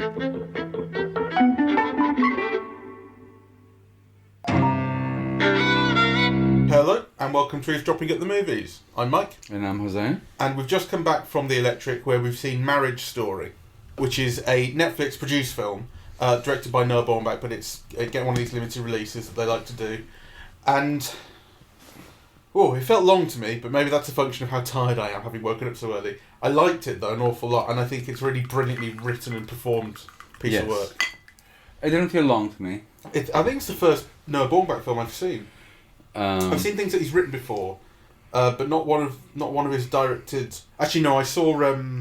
Hello, and welcome to Eavesdropping at the Movies. I'm Mike. And I'm José. And we've just come back from the Electric, where we've seen Marriage Story, which is a Netflix-produced film, directed by Noah Baumbach, but it's, again, one of these limited releases that they like to do. And, it felt long to me, but maybe that's a function of how tired I am, having woken up so early. I liked it, though, an awful lot, and I think it's really brilliantly written and performed piece of work. It didn't feel long to me. I think it's the first Noah Baumbach film I've seen. I've seen things that he's written before, but not one of his directed. Actually, no, I saw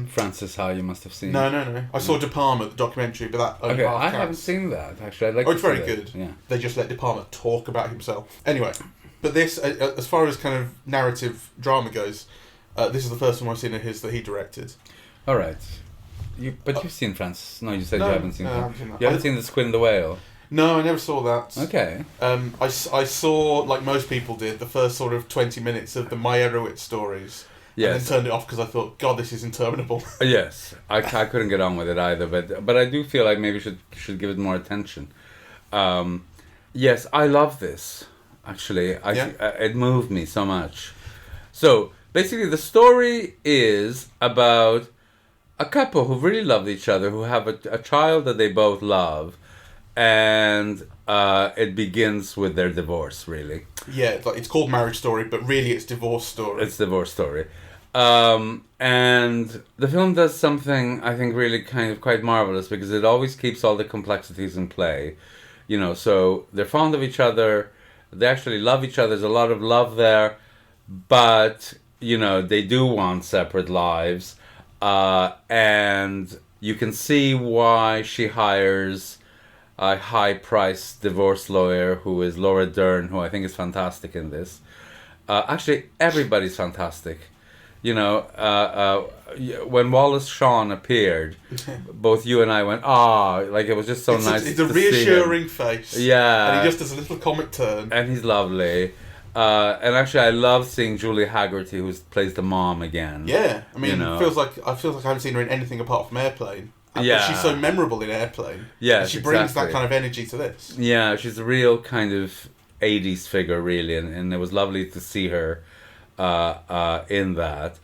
Francis Ha. You must have seen. No. I saw De Palma, the documentary, but that only half I counts. haven't seen that actually. I'd like it's to see very that. good. Yeah, they just let De Palma talk about himself. Anyway, but this, as far as kind of narrative drama goes, this is the first one I've seen of his that he directed. All right, you've seen Francis? No, you said you haven't seen. No, I haven't seen that. You haven't seen The Squid and the Whale? No, I never saw that. Okay. I saw, like most people did, the first sort of 20 minutes of the Meyerowitz stories. Yes. And then turned it off because I thought, God, this is interminable. Yes. I couldn't get on with it either, but I do feel like maybe should give it more attention. Yes, I love this, actually. It moved me so much. So, basically, the story is about a couple who really love each other, who have a child that they both love. And it begins with their divorce, really. Yeah, it's called Marriage Story, but really it's Divorce Story. It's Divorce Story. And the film does something, I think, really kind of quite marvelous, because it always keeps all the complexities in play. So they're fond of each other, they actually love each other, there's a lot of love there, but, they do want separate lives. And you can see why she hires a high-priced divorce lawyer who is Laura Dern, who I think is fantastic in this. Actually, everybody's fantastic. When Wallace Shawn appeared, both you and I went, it was just so nice. It's a reassuring face. Yeah. And he just does a little comic turn. And he's lovely. And actually, I love seeing Julie Haggerty, who plays the mom again. Yeah, I mean, it feels like I haven't seen her in anything apart from Airplane. But she's so memorable in Airplane. Yeah, she brings that kind of energy to this. Yeah, she's a real kind of 80s figure, really, and it was lovely to see her in that.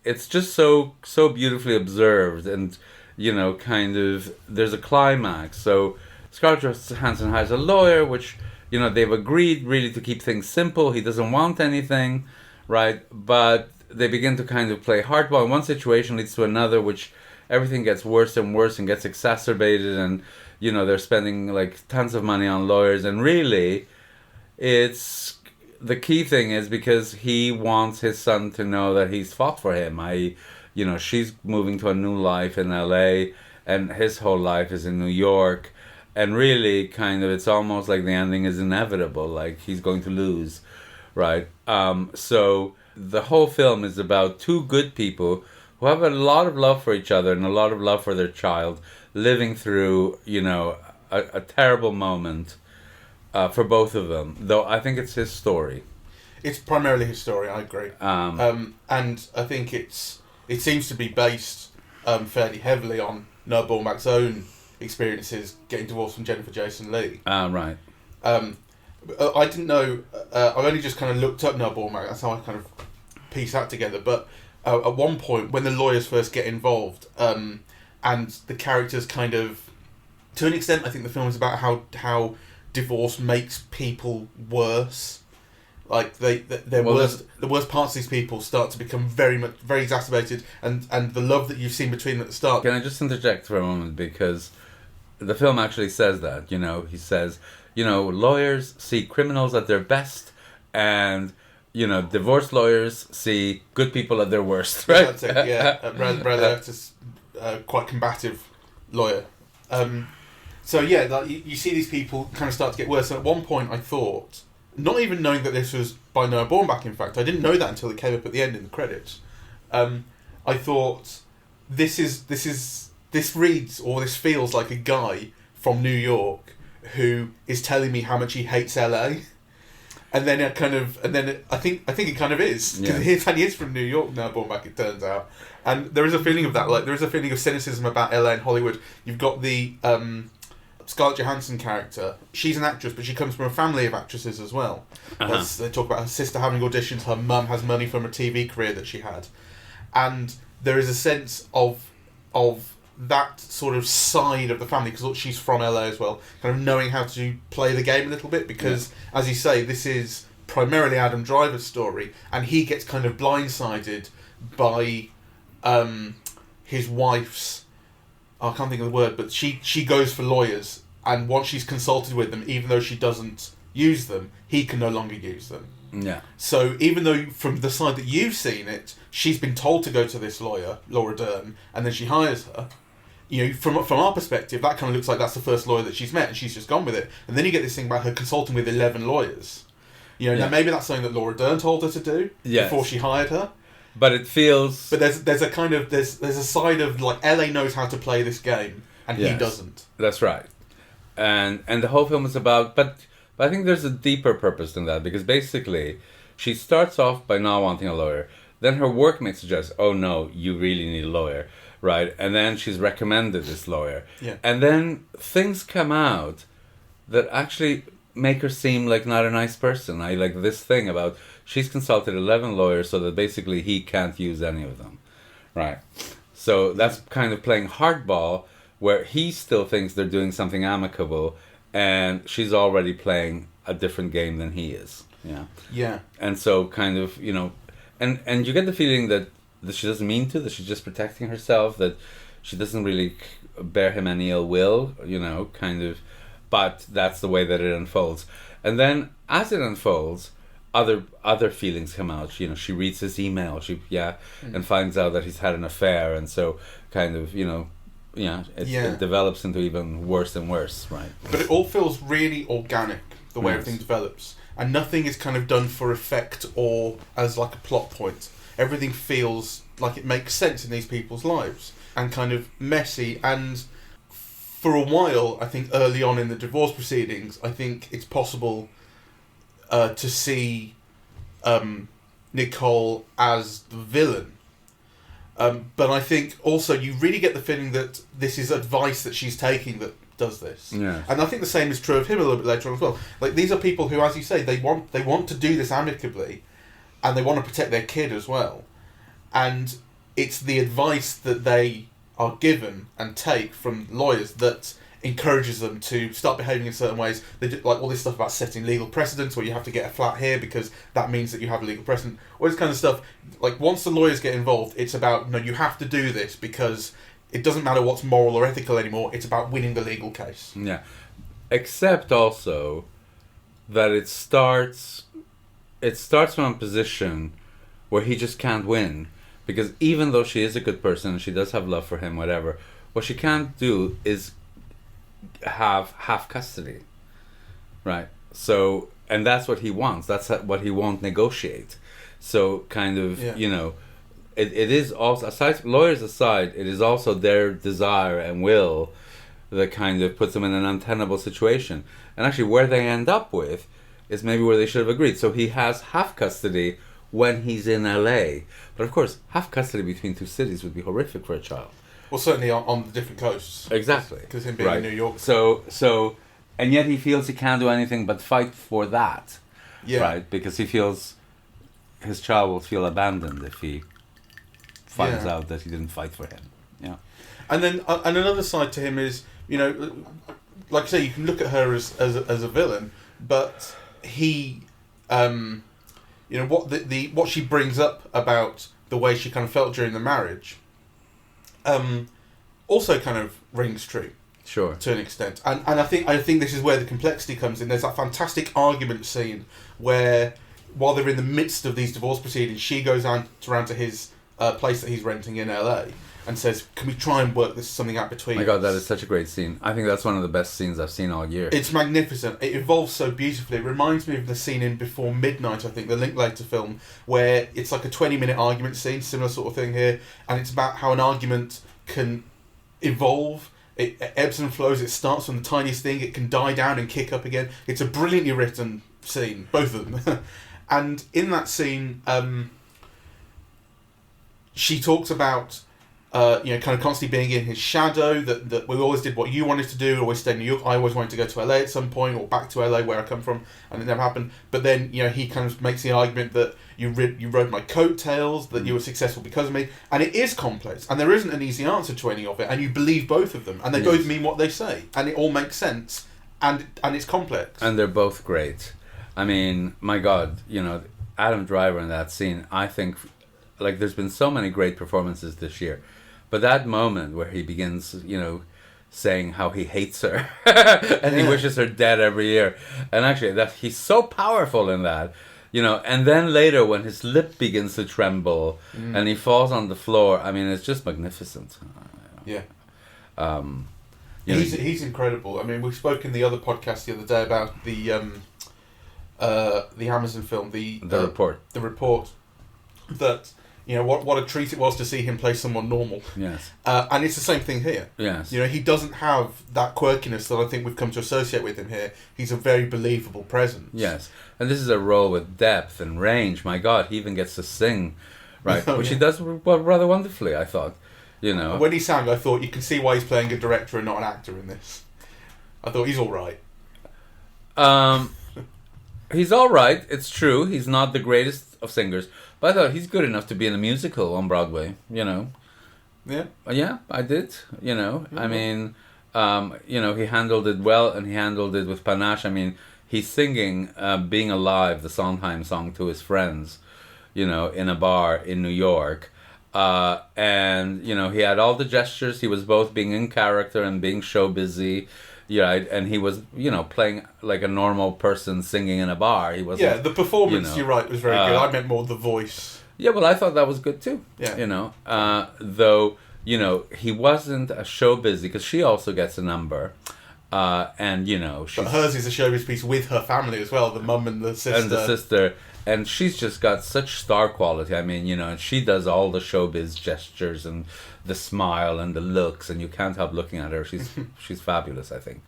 It's just so beautifully observed, and kind of there's a climax. So Scarlett Johansson hires a lawyer, which they've agreed really to keep things simple. He doesn't want anything, right? But they begin to kind of play hardball, and one situation leads to another, which everything gets worse and worse and gets exacerbated, and they're spending like tons of money on lawyers, and really it's the key thing is because he wants his son to know that he's fought for him. She's moving to a new life in LA, and his whole life is in New York, and really kind of it's almost like the ending is inevitable, like he's going to lose, right? So the whole film is about two good people who have a lot of love for each other and a lot of love for their child, living through, a terrible moment for both of them. Though I think it's his story. It's primarily his story, I agree. And I think it seems to be based fairly heavily on Noah Baumbach's own experiences getting divorced from Jennifer Jason Leigh. Right. I didn't know, I've only just kind of looked up Noah Baumbach, that's how I kind of piece that together, but at one point, when the lawyers first get involved, and the characters kind of, to an extent, I think the film is about how divorce makes people worse. Like the worst parts of these people start to become very exacerbated, and the love that you've seen between them at the start. Can I just interject for a moment, because the film actually says that. He says, lawyers see criminals at their best, and divorce lawyers see good people at their worst, right? That's it, yeah. Rather quite combative lawyer. So yeah, like, you see these people kind of start to get worse. And at one point I thought, not even knowing that this was by Noah Baumbach, in fact, I didn't know that until it came up at the end in the credits. I thought, this feels like a guy from New York who is telling me how much he hates LA. And then I think it kind of is, because he is from New York now, born back, it turns out. And there is a feeling of that, like there is a feeling of cynicism about LA and Hollywood. You've got the Scarlett Johansson character. She's an actress, but she comes from a family of actresses as well. They talk about her sister having auditions. Her mum has money from a TV career that she had, and there is a sense of that sort of side of the family, because she's from LA as well, kind of knowing how to play the game a little bit, because as you say, this is primarily Adam Driver's story, and he gets kind of blindsided by his wife's, I can't think of the word, but she goes for lawyers, and once she's consulted with them, even though she doesn't use them, he can no longer use them. Yeah. So even though from the side that you've seen it, she's been told to go to this lawyer, Laura Dern, and then she hires her. You know, from our perspective, that kind of looks like that's the first lawyer that she's met, and she's just gone with it. And then you get this thing about her consulting with 11 lawyers. You know, now maybe that's something that Laura Dern told her to do before she hired her. But it feels. But there's a kind of there's a side of like LA knows how to play this game, and he doesn't. That's right, and the whole film is about. But I think there's a deeper purpose than that, because basically, she starts off by not wanting a lawyer. Then her workmate suggests, "Oh no, you really need a lawyer." Right, and then she's recommended this lawyer. Yeah. And then things come out that actually make her seem like not a nice person. I like this thing about she's consulted 11 lawyers so that basically he can't use any of them. Right. So that's kind of playing hardball, where he still thinks they're doing something amicable, and she's already playing a different game than he is. Yeah. Yeah. And so kind of, you know, and you get the feeling that she doesn't mean to, that she's just protecting herself, that she doesn't really bear him any ill will, you know, kind of, but that's the way that it unfolds. And then as it unfolds, other feelings come out. You know, she reads his email, and finds out that he's had an affair, and so kind of, you know, it develops into even worse and worse, right? But it all feels really organic, the way everything develops, and nothing is kind of done for effect or as like a plot point. Everything feels like it makes sense in these people's lives, and kind of messy. And for a while, I think early on in the divorce proceedings, I think it's possible to see Nicole as the villain. But I think also you really get the feeling that this is advice that she's taking that does this. Yeah. And I think the same is true of him a little bit later on as well. Like, these are people who, as you say, they want to do this amicably, and they want to protect their kid as well. And it's the advice that they are given and take from lawyers that encourages them to start behaving in certain ways. They do, like all this stuff about setting legal precedents, where you have to get a flat here because that means that you have a legal precedent. All this kind of stuff. Like, once the lawyers get involved, it's about, no, you have to do this because it doesn't matter what's moral or ethical anymore. It's about winning the legal case. Yeah. Except also that it starts from a position where he just can't win, because even though she is a good person and she does have love for him, whatever, what she can't do is have half custody, right? So, and that's what he wants. That's what he won't negotiate. So, kind of, you know, it is also, lawyers aside, it is also their desire and will that kind of puts them in an untenable situation. And actually, where they end up with is maybe where they should have agreed. So he has half custody when he's in LA. But of course, half custody between two cities would be horrific for a child. Well, certainly on the different coasts. Exactly. Because him being in New York. So, and yet he feels he can't do anything but fight for that. Yeah. Right? Because he feels his child will feel abandoned if he finds out that he didn't fight for him. Yeah. And then and another side to him is, you know, like I say, you can look at her as a villain, but he, you know, what she brings up about the way she kind of felt during the marriage, also kind of rings true. Sure. To an extent, and I think this is where the complexity comes in. There's that fantastic argument scene where, while they're in the midst of these divorce proceedings, she goes around to his place that he's renting in LA and says, "Can we try and work something out between us?" My God, that is such a great scene. I think that's one of the best scenes I've seen all year. It's magnificent. It evolves so beautifully. It reminds me of the scene in Before Midnight, I think, the Linklater film, where it's like a 20-minute argument scene, similar sort of thing here, and it's about how an argument can evolve It ebbs and flows. It starts from the tiniest thing. It can die down and kick up again. It's a brilliantly written scene, both of them. And in that scene, she talks about, kind of constantly being in his shadow, that we always did what you wanted to do, always stayed in New York. I always wanted to go to LA at some point, or back to LA where I come from, and it never happened. But then, he kind of makes the argument that you rode my coattails, that you were successful because of me. And it is complex, and there isn't an easy answer to any of it, and you believe both of them, and they both mean what they say, and it all makes sense, and it's complex. And they're both great. I mean, my God, Adam Driver in that scene, I think, there's been so many great performances this year. But that moment where he begins, saying how he hates her and he wishes her dead every year. And actually, that he's so powerful in that, and then later when his lip begins to tremble and he falls on the floor, I mean, it's just magnificent. Yeah. He's incredible. I mean, we spoke in the other podcast the other day about the Amazon film, the Report. The Report, that, what a treat it was to see him play someone normal. Yes. And it's the same thing here. Yes. He doesn't have that quirkiness that I think we've come to associate with him here. He's a very believable presence. Yes. And this is a role with depth and range. My God, he even gets to sing, right? Which he does rather wonderfully, I thought. When he sang, I thought, you can see why he's playing a director and not an actor in this. I thought, he's all right. He's all right. It's true. He's not the greatest of singers. But I thought he's good enough to be in a musical on Broadway, Yeah. Yeah, I did, I mean, he handled it well, and he handled it with panache. I mean, he's singing Being Alive, the Sondheim song, to his friends, in a bar in New York. And, he had all the gestures. He was both being in character and being show busy. Yeah, and he was, playing like a normal person singing in a bar. He was. Yeah, the performance, you're right, was very good. I meant more the voice. Yeah, well, I thought that was good too. Yeah. Though, he wasn't a show busy, because she also gets a number. And, But hers is a showbiz piece with her family as well, the mum and the sister. And she's just got such star quality. I mean, and she does all the showbiz gestures and the smile and the looks, and you can't help looking at her. She's fabulous, I think.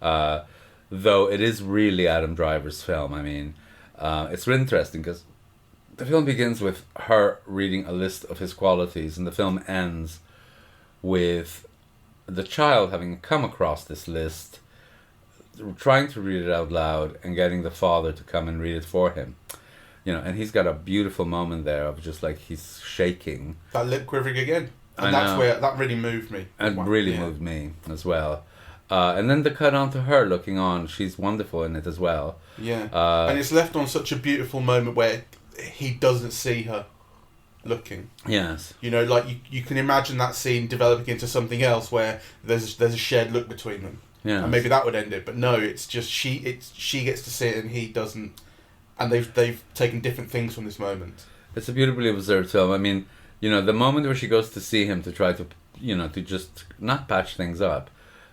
Though it is really Adam Driver's film. I mean, it's really interesting because the film begins with her reading a list of his qualities, and the film ends with the child having come across this list, trying to read it out loud, and getting the father to come and read it for him. And he's got a beautiful moment there of just he's shaking. That lip quivering again. And that's where that really moved me. It really moved me as well. And then the cut onto her looking on. She's wonderful in it as well. Yeah. And it's left on such a beautiful moment where he doesn't see her looking. Yes. You can imagine that scene developing into something else where there's a shared look between them. Yeah. And maybe that would end it. But no, it's just she gets to see it and he doesn't. And they've taken different things from this moment. It's a beautifully observed film. I mean, the moment where she goes to see him to try to, to just not patch things up,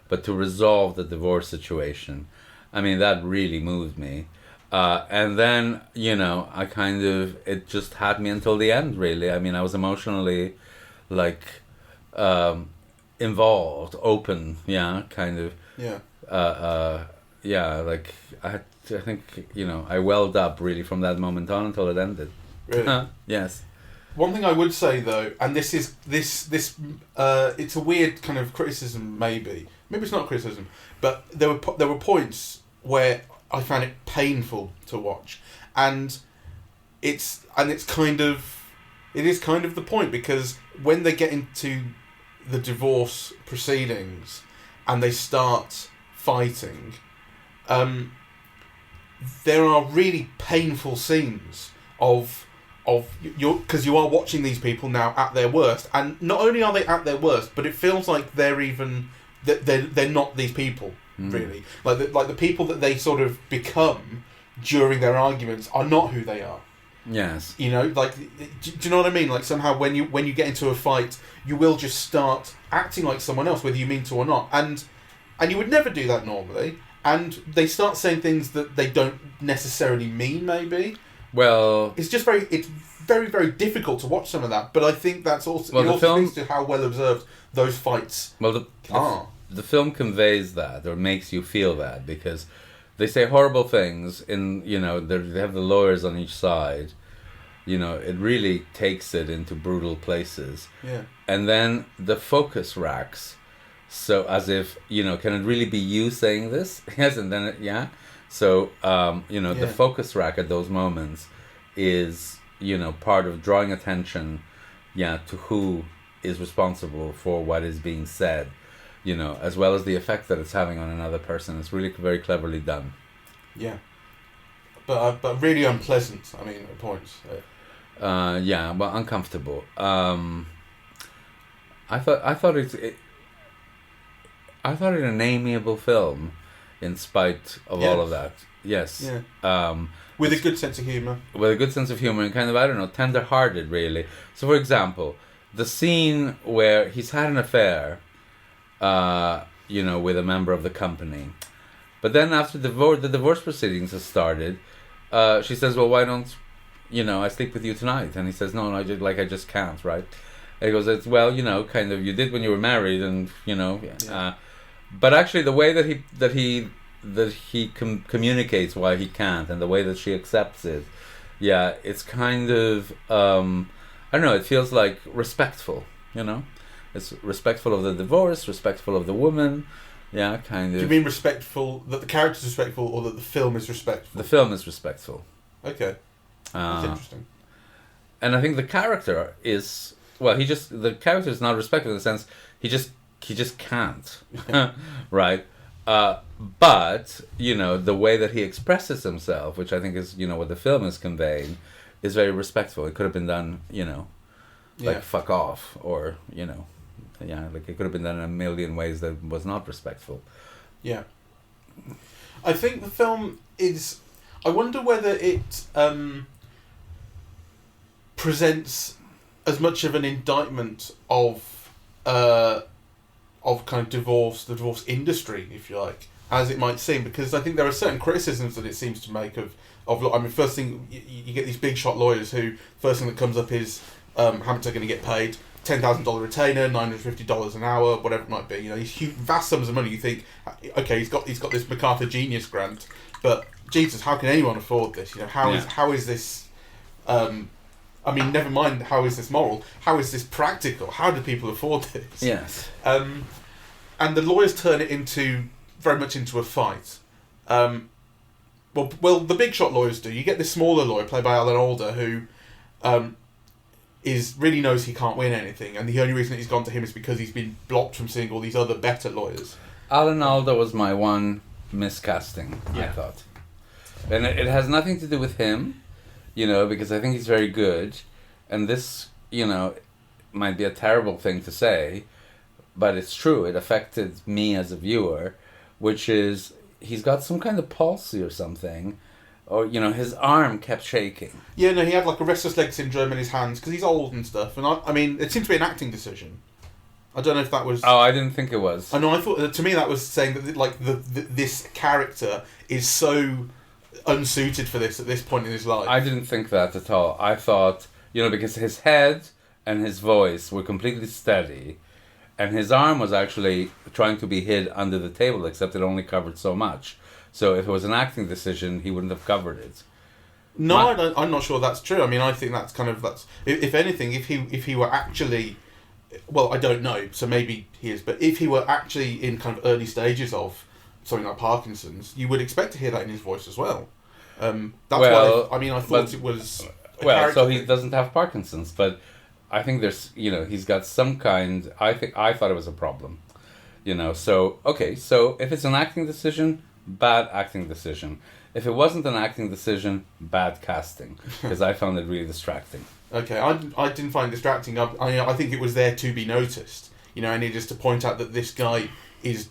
but to resolve the divorce situation. I mean, that really moved me. And then, it just had me until the end, really. I mean, I was emotionally, involved, open, kind of. Yeah. I think, I welled up really from that moment on until it ended. Really? Yes. One thing I would say though, and this it's a weird kind of criticism, maybe it's not criticism, but there were points where I found it painful to watch, and it is kind of the point, because when they get into the divorce proceedings and they start fighting, there are really painful scenes of because you are watching these people now at their worst, and not only are they at their worst, but it feels like they're not these people really. Like the people that they sort of become during their arguments are not who they are. Yes. Do you know what I mean? Like somehow when you get into a fight, you will just start acting like someone else, whether you mean to or not, and you would never do that normally. And they start saying things that they don't necessarily mean, maybe. Well, it's very, very difficult to watch some of that. But I think that's also, it also speaks to how well observed those fights are. the film conveys that, or makes you feel that, because they say horrible things in, you know, they have the lawyers on each side. You know, it really takes it into brutal places. Yeah. And then the focus racks. So as if, you know, can it really be you saying this? Yes, and then, So, you know, the focus rack at those moments is, you know, part of drawing attention, to who is responsible for what is being said, you know, as well as the effect that it's having on another person. It's really very cleverly done. Yeah. But really unpleasant, I mean, at points. Well, uncomfortable. I thought it an amiable film, in spite of all of that. Yes. Yeah. With a good sense of humour. With a good sense of humour and kind of, I don't know, tender-hearted, really. So, for example, the scene where he's had an affair, you know, with a member of the company. But then after the divorce proceedings have started, she says, well, why don't, you know, I sleep with you tonight? And he says, no, I just can't, right? And he goes, it's, well, you know, kind of, you did when you were married, and, you know, but actually the way that he communicates why he can't, and the way that she accepts it, it's kind of, I don't know, it feels like respectful, you know? It's respectful of the divorce, respectful of the woman, kind of. Do you mean respectful, that the character's respectful, or that the film is respectful? The film is respectful. Okay. That's interesting. And I think the character is, well, the character is not respectful in the sense, he just can't, right? But, you know, the way that he expresses himself, which I think is, you know, what the film is conveying, is very respectful. It could have been done, you know, like fuck off, or, you know, like it could have been done in a million ways that was not respectful. Yeah. I think the film is, I wonder whether it presents as much of an indictment of kind of the divorce industry, if you like, as it might seem, because I think there are certain criticisms that it seems to make of I mean, first thing, you get these big shot lawyers who, first thing that comes up is how much they're going to get paid, $10,000 retainer, $950 an hour, whatever it might be. You know, these huge, vast sums of money. You think, okay, he's got this MacArthur Genius Grant, but Jesus, how can anyone afford this? You know, how is this? I mean, never mind how is this moral. How is this practical? How do people afford this? Yes. And the lawyers turn it very much into a fight. Well, the big shot lawyers do. You get this smaller lawyer played by Alan Alda who really knows he can't win anything, and the only reason that he's gone to him is because he's been blocked from seeing all these other better lawyers. Alan Alda was my one miscasting, I thought. And it has nothing to do with him, you know, because I think he's very good, and this, you know, might be a terrible thing to say, but it's true. It affected me as a viewer, which is he's got some kind of palsy or something, or, you know, his arm kept shaking. Yeah, no, he had like a restless leg syndrome in his hands because he's old and stuff. And I mean, it seemed to be an acting decision. I don't know if that was. Oh, I didn't think it was. I know. I thought, to me, that was saying that like this character is so unsuited for this at this point in his life. I didn't think that at all. I thought, you know, because his head and his voice were completely steady, and his arm was actually trying to be hid under the table, except it only covered so much. So if it was an acting decision, he wouldn't have covered it. No, I'm not sure that's true. I mean, I think that's if anything, if he were actually, well, I don't know, so maybe he is, but if he were actually in kind of early stages of something like Parkinson's, you would expect to hear that in his voice as well. That's why I thought it was. So he doesn't have Parkinson's, but I think there's, you know, he's got some kind. I thought it was a problem, you know. So okay, so if it's an acting decision, bad acting decision. If it wasn't an acting decision, bad casting, because I found it really distracting. Okay, I didn't find it distracting. I think it was there to be noticed. You know, I needed just to point out that this guy is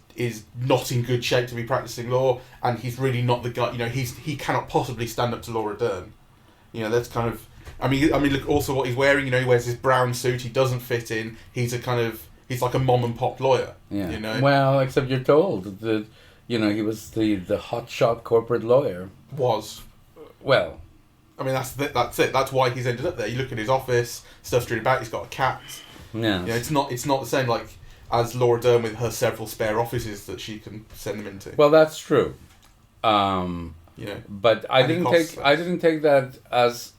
not in good shape to be practicing law, and he's really not the guy. You know, he cannot possibly stand up to Laura Dern. You know, that's kind of. I mean, look also what he's wearing. You know, he wears this brown suit. He doesn't fit in. He's like a mom and pop lawyer. Yeah. You know. Well, except you're told that. You know, he was the hotshot corporate lawyer. Was. Well. I mean, that's it. That's why he's ended up there. You look at his office, stuff strewn about. He's got a cat. Yeah. You know, it's not the same. Like, as Laura Dern with her several spare offices that she can send them into. Well, that's true. You know, but I didn't take that as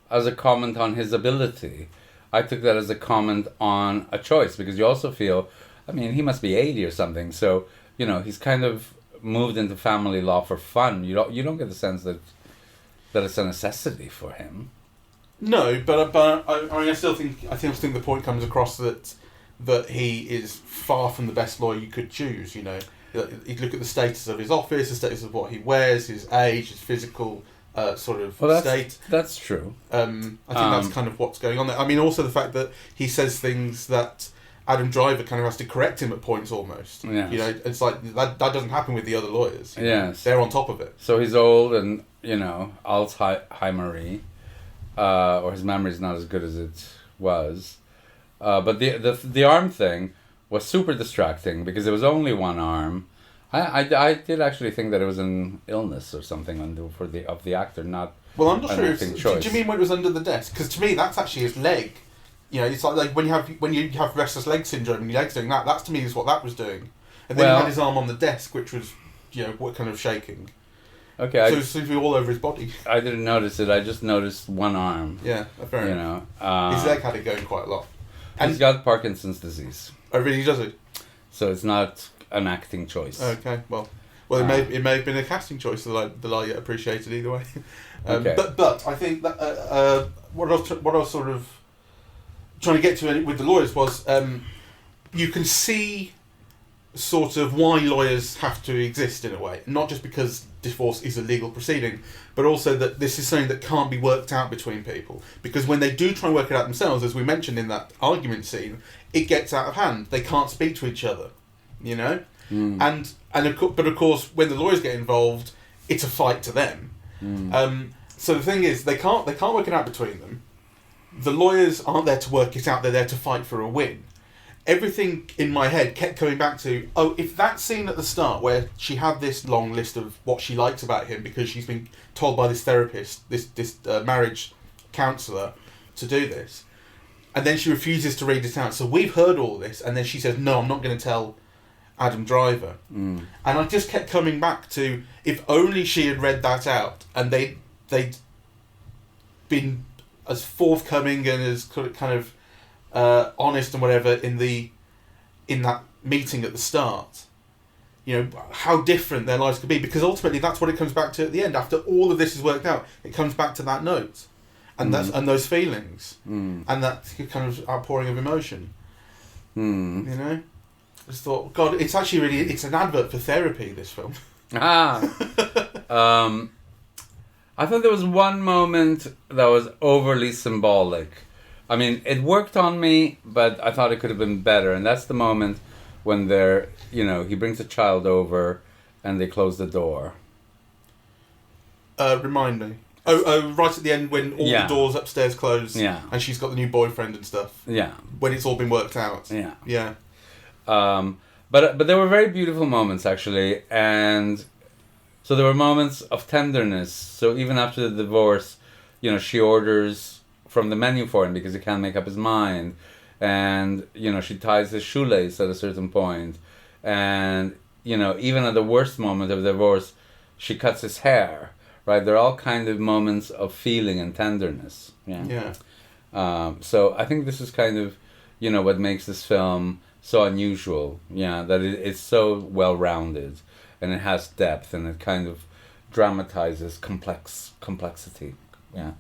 a comment on his ability. I took that as a comment on a choice, because you also feel, I mean, he must be 80 or something, so you know he's kind of moved into family law for fun. You don't get the sense that it's a necessity for him. No, but I still think the point comes across that he is far from the best lawyer you could choose. You know, you look at the status of his office, the status of what he wears, his age, his physical state. That's true. I think that's kind of what's going on there. I mean, also the fact that he says things that Adam Driver kind of has to correct him at points almost. Yes. You know, it's like that doesn't happen with the other lawyers. Yes. They're on top of it. So he's old and, you know, Alzheimer-y, or his memory's not as good as it was. But the arm thing was super distracting because it was only one arm. I did actually think that it was an illness or something of the actor, not. Well, I'm not sure. Choice. Do you mean when it was under the desk? Because to me, that's actually his leg. You know, it's like when you have restless leg syndrome and your leg's doing that. That's to me is what that was doing. And then he had his arm on the desk, which was, you know, what kind of shaking. Okay. So it seems to be all over his body. I didn't notice it. I just noticed one arm. Yeah, fair enough. You know, his leg had it going quite a lot. And he's got Parkinson's disease. Oh, really? Does it? So it's not an acting choice. Okay. Well, it may have been a casting choice that I appreciated either way. Okay. But I think that what I was sort of trying to get to with the lawyers was you can see sort of why lawyers have to exist in a way, not just because divorce is a legal proceeding, but also that this is something that can't be worked out between people, because when they do try and work it out themselves, as we mentioned in that argument scene, it gets out of hand. They can't speak to each other, you know. But of course when the lawyers get involved, it's a fight to them. So the thing is, they can't work it out between them. The lawyers aren't there to work it out, they're there to fight for a win. Everything in my head kept coming back to, if that scene at the start where she had this long list of what she likes about him because she's been told by this therapist, this marriage counsellor, to do this, and then she refuses to read it out. So we've heard all this, and then she says, no, I'm not going to tell Adam Driver. And I just kept coming back to, if only she had read that out, and they'd been as forthcoming and as kind of honest and whatever in that meeting at the start, you know, how different their lives could be, because ultimately that's what it comes back to at the end. After all of this is worked out, it comes back to that note and and those feelings and that kind of outpouring of emotion. You know, I just thought, God, it's actually it's an advert for therapy, this film. I thought there was one moment that was overly symbolic. I mean, it worked on me, but I thought it could have been better. And that's the moment when he brings a child over and they close the door. Remind me. Right at the end when all the doors upstairs close. Yeah. And she's got the new boyfriend and stuff. Yeah. When it's all been worked out. Yeah. Yeah. But there were very beautiful moments, actually. And so there were moments of tenderness. So even after the divorce, you know, she orders from the menu for him because he can't make up his mind, and you know, she ties his shoelace at a certain point, and you know, even at the worst moment of the divorce, she cuts his hair. Right, they're all kind of moments of feeling and tenderness. Yeah. So I think this is kind of, you know, what makes this film so unusual. Yeah, that it's so well rounded, and it has depth, and it kind of dramatizes complexity. Yeah.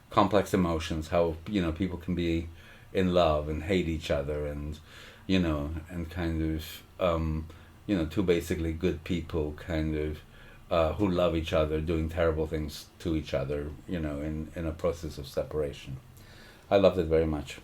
Complex emotions, how, you know, people can be in love and hate each other, and, you know, and kind of, you know, two basically good people kind of who love each other doing terrible things to each other, you know, in a process of separation. I loved it very much.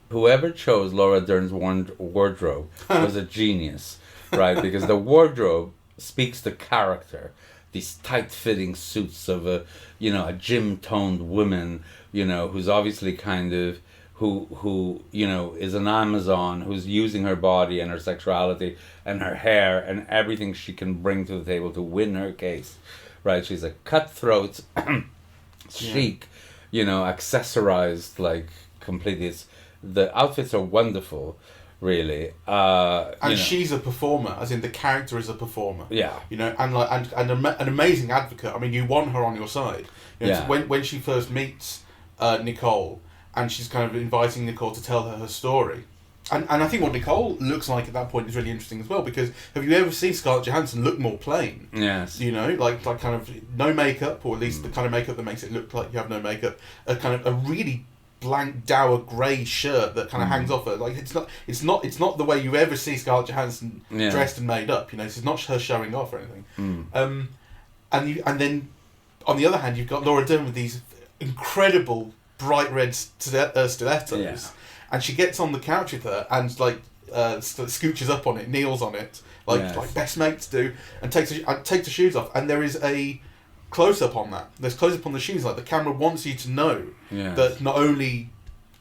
Whoever chose Laura Dern's wardrobe was a genius, right? Because the wardrobe speaks to character. These tight-fitting suits of a gym-toned woman, you know, who's obviously kind of, who you know, is an Amazon, who's using her body and her sexuality and her hair and everything she can bring to the table to win her case, right? She's a cutthroat, chic, you know, accessorized, like, completely. the outfits are wonderful, really. And she's a performer, as in the character is a performer. Yeah. And an amazing advocate. I mean, you want her on your side. So when she first meets Nicole, and she's kind of inviting Nicole to tell her story. And I think what Nicole looks like at that point is really interesting as well, because have you ever seen Scarlett Johansson look more plain? Yes. Like kind of no makeup, or at least the kind of makeup that makes it look like you have no makeup. A kind of a really blank dour grey shirt that kind of hangs off her. Like it's not the way you ever see Scarlett Johansson dressed and made up. This is not her showing off or anything. And then on the other hand, you've got Laura Dern with these incredible bright red stilettos. And she gets on the couch with her and scooches up on it, kneels on it, like best mates do, and takes the shoes off. And there is a close up on that. There's close up on the shoes. Like the camera wants you to know that not only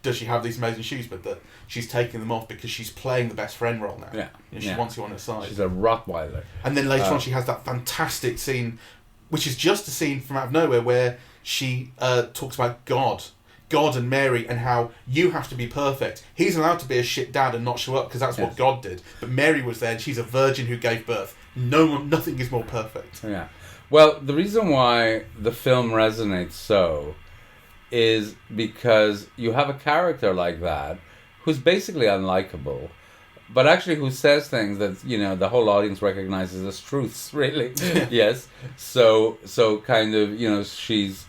does she have these amazing shoes, but that she's taking them off because she's playing the best friend role now. Yeah, she wants you on her side. She's a Rottweiler. And then later on, she has that fantastic scene, which is just a scene from out of nowhere where she talks about God and Mary, and how you have to be perfect. He's allowed to be a shit dad and not show up because that's what God did. But Mary was there, and she's a virgin who gave birth. Nothing is more perfect. Yeah. Well, the reason why the film resonates so is because you have a character like that who's basically unlikable, but actually who says things that the whole audience recognizes as truths. Really. Yes. So kind of she's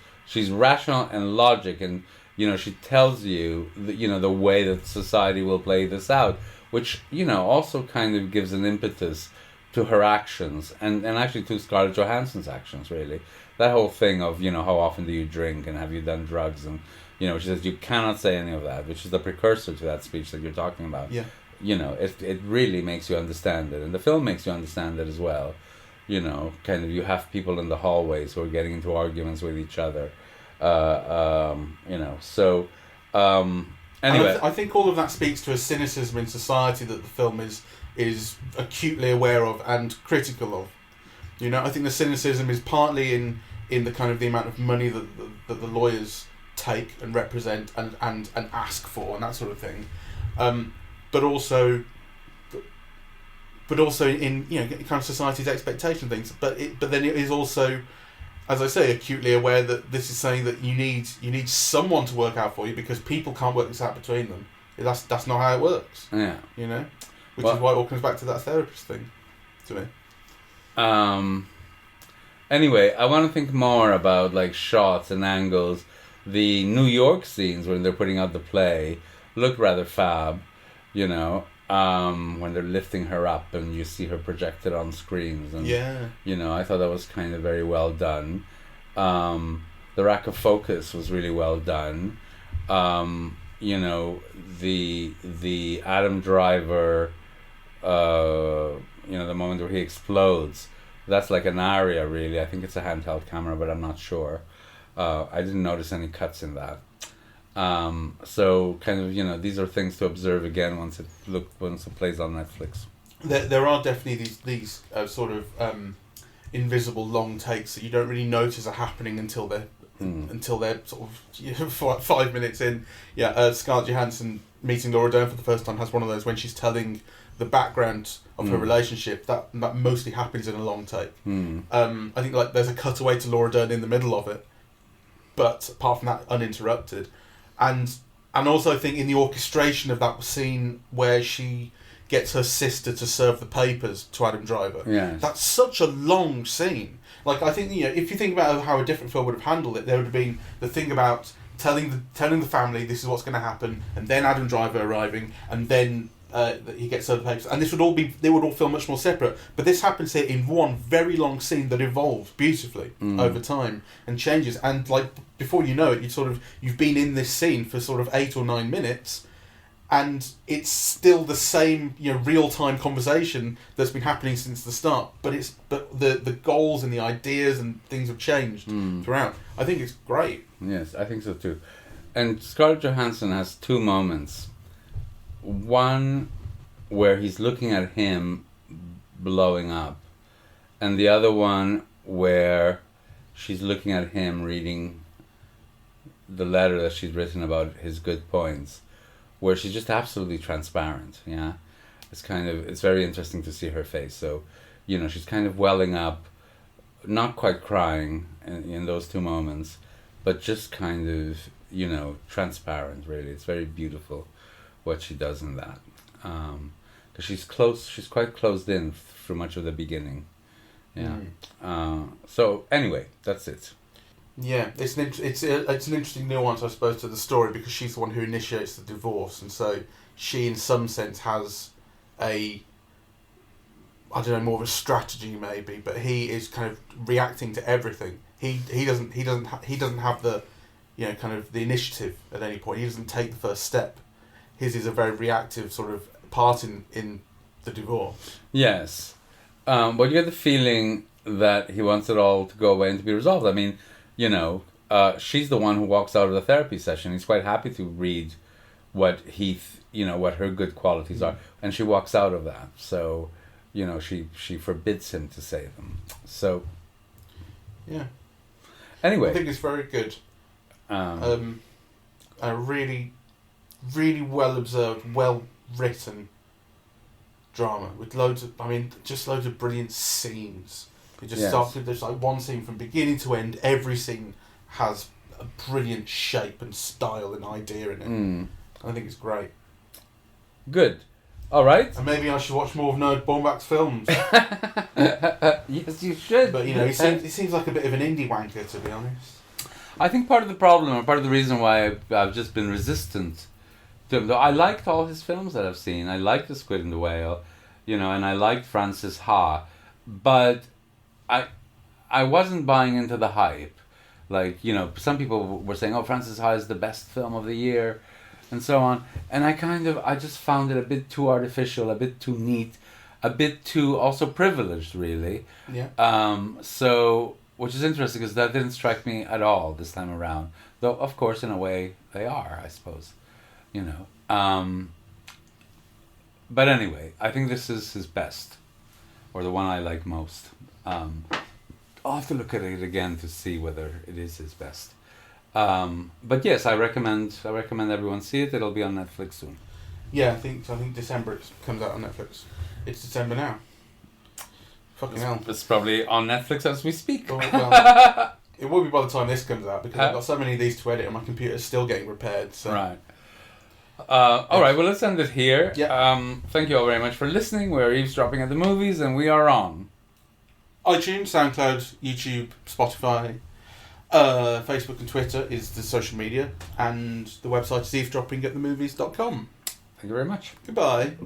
rational and logic, and she tells you the way that society will play this out, which also kind of gives an impetus to her actions and actually to Scarlett Johansson's actions. Really, that whole thing of how often do you drink and have you done drugs, and she says you cannot say any of that, which is the precursor to that speech that you're talking about. Yeah. It really makes you understand it, and the film makes you understand it as well. Kind of you have people in the hallways who are getting into arguments with each other. Anyway, I think all of that speaks to a cynicism in society that the film is acutely aware of and critical of. I think the cynicism is partly in the kind of the amount of money that the lawyers take and represent and ask for and that sort of thing, but also in kind of society's expectation things. But then it is also, as I say, acutely aware that this is saying that you need someone to work out for you, because people can't work this out between them. That's not how it works. Yeah. Which is why it all comes back to that therapist thing, to me. Anyway, I want to think more about shots and angles. The New York scenes when they're putting out the play look rather fab, when they're lifting her up and you see her projected on screens, and I thought that was kind of very well done. The lack of focus was really well done. The Adam Driver, the moment where he explodes, that's like an aria, really. I think it's a handheld camera, but I'm not sure. I didn't notice any cuts in that. So kind of, these are things to observe again once it plays on Netflix. There are definitely these sort of invisible long takes that you don't really notice are happening until they're sort of 5 minutes in. Scarlett Johansson meeting Laura Dern for the first time has one of those when she's telling the background of her relationship. That mostly happens in a long take. I think there's a cutaway to Laura Dern in the middle of it, but apart from that, uninterrupted. And also I think in the orchestration of that scene where she gets her sister to serve the papers to Adam Driver. Yes. That's such a long scene. I think if you think about how a different film would have handled it, there would have been the thing about telling the family this is what's going to happen, and then Adam Driver arriving, and then he gets served the papers, and they would all feel much more separate. But this happens here in one very long scene that evolves beautifully over time and changes, and before you know it, you've been in this scene for sort of 8 or 9 minutes, and it's still the same real time conversation that's been happening since the start. But the goals and the ideas and things have changed throughout. I think it's great. Yes, I think so too. And Scarlett Johansson has 2 moments. One where he's looking at him blowing up, and the other one where she's looking at him reading the letter that she's written about his good points, where she's just absolutely transparent. Yeah, it's very interesting to see her face. So, she's kind of welling up, not quite crying in those two moments, but just kind of transparent. Really, it's very beautiful what she does in that. Because she's quite closed in through much of the beginning. Yeah. So anyway, that's it. Yeah, it's an interesting nuance, I suppose, to the story, because she's the one who initiates the divorce, and so she, in some sense, has more of a strategy maybe, but he is kind of reacting to everything. He doesn't have the kind of the initiative at any point. He doesn't take the first step. His is a very reactive sort of part in the divorce. Yes. But you get the feeling that he wants it all to go away and to be resolved. I mean, she's the one who walks out of the therapy session. He's quite happy to read what what her good qualities are, and she walks out of that. So, she forbids him to say them. So, yeah. Anyway, I think it's very good. A really, really well observed, well written drama with loads of brilliant scenes. It just starts with there's like one scene from beginning to end. Every scene has a brilliant shape and style and idea in it. I think it's great. Good. All right. And maybe I should watch more of Noah Baumbach's films. Yes, you should. But he seems like a bit of an indie wanker, to be honest. I think part of the problem, or part of the reason why I've just been resistant to him, though I liked all his films that I've seen. I liked The Squid and the Whale, and I liked Francis Ha, but I wasn't buying into the hype. Like, some people were saying, oh, Francis Ha is the best film of the year, and so on. And I just found it a bit too artificial, a bit too neat, a bit too also privileged, really. Yeah. So, which is interesting, because that didn't strike me at all this time around. Though, of course, in a way, they are, I suppose. But anyway, I think this is his best, or the one I like most. I'll have to look at it again to see whether it is his best. But yes, I recommend everyone see it. It'll be on Netflix soon. Yeah, I think December it comes out on Netflix. It's December now. Fucking hell. It's probably on Netflix as we speak. Well, it will be by the time this comes out, because I've got so many of these to edit and my computer's still getting repaired. So. Right. All right, well, let's end it here. Yeah. Thank you all very much for listening. We're eavesdropping at the movies, and we are on iTunes, SoundCloud, YouTube, Spotify, Facebook and Twitter is the social media, and the website is eavesdroppingatthemovies.com. Thank you very much. Goodbye.